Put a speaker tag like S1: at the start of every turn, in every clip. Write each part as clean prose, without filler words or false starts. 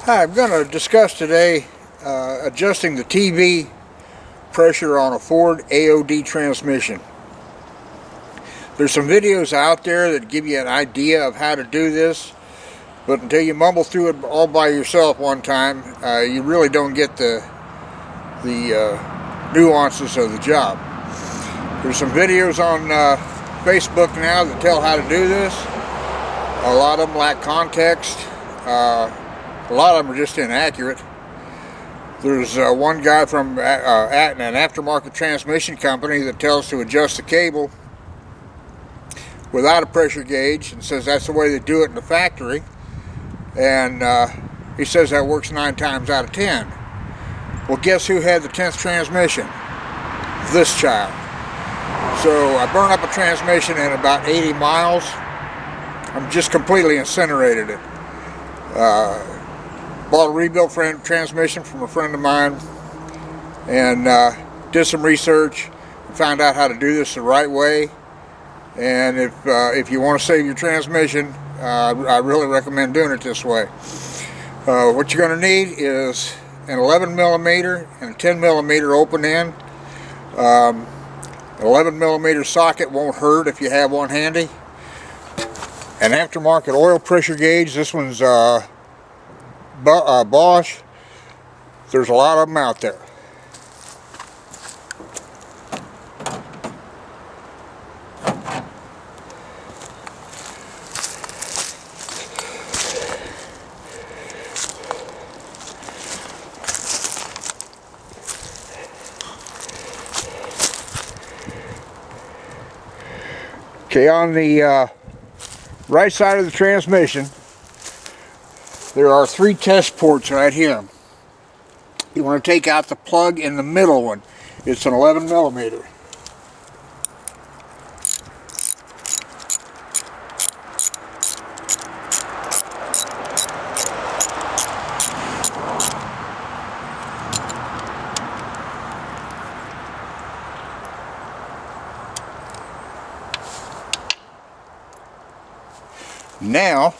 S1: Hi, I'm going to discuss today adjusting the TV pressure on a Ford AOD transmission. There's some videos out there that give you an idea of how to do this, but until you mumble through it all by yourself one time, you really don't get the nuances of the job. There's some videos on Facebook now that tell how to do this. A lot of them lack context. A lot of them are just inaccurate. There's one guy from an aftermarket transmission company that tells to adjust the cable without a pressure gauge and says that's the way they do it in the factory. And he says that works 9 times out of 10. Well, guess who had the 10th transmission? This child. So I burned up a transmission in about 80 miles. I'm just completely incinerated it. Bought a rebuilt transmission from a friend of mine and did some research and found out how to do this the right way. And if you want to save your transmission, I really recommend doing it this way. What you're going to need is an 11 millimeter and a 10 millimeter open end. An 11 millimeter socket won't hurt if you have one handy. An aftermarket oil pressure gauge. This one's Bosch. There's a lot of them out there. Okay, on the right side of the transmission, there are 3 test ports right here. You want to take out the plug in the middle one. It's an 11 millimeter. Now,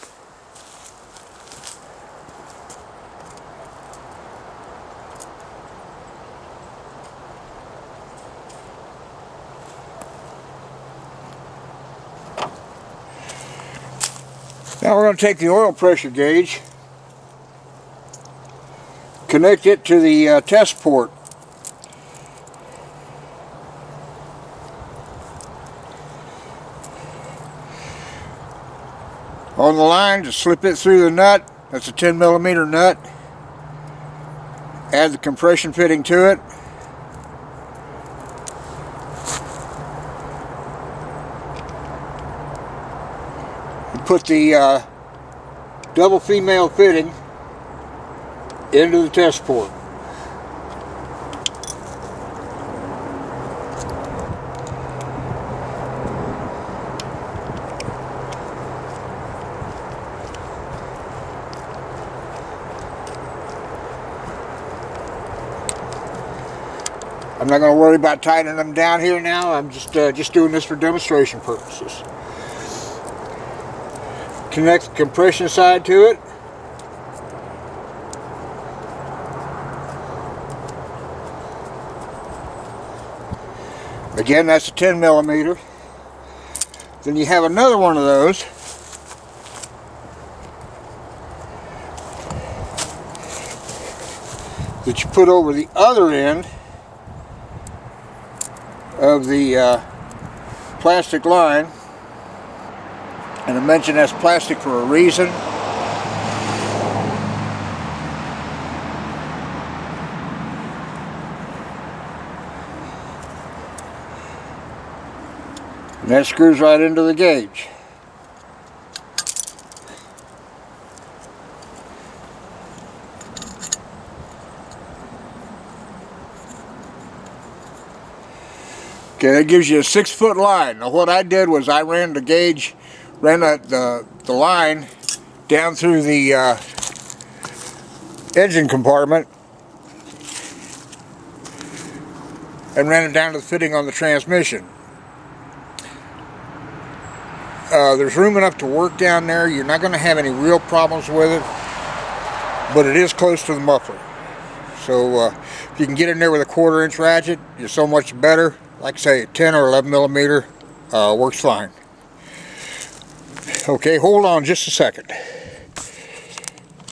S1: we're going to take the oil pressure gauge, connect it to the test port. On the line, just slip it through the nut. That's a 10 millimeter nut. Add the compression fitting to it. And put the double female fitting into the test port. I'm not going to worry about tightening them down here now. I'm just doing this for demonstration purposes. Connect the compression side to it. Again, that's a 10 millimeter. Then you have another one of those. That you put over the other end of the plastic line. And I mention that's plastic for a reason. And that screws right into the gauge. Okay, that gives you a 6-foot line. Now what I did was I ran the gauge, ran the line down through the engine compartment and ran it down to the fitting on the transmission. There's room enough to work down there. You're not going to have any real problems with it. but it is close to the muffler. So if you can get in there with a 1/4 inch ratchet, you're so much better. Like I say, 10 or 11 millimeter works fine. Okay, hold on just a second.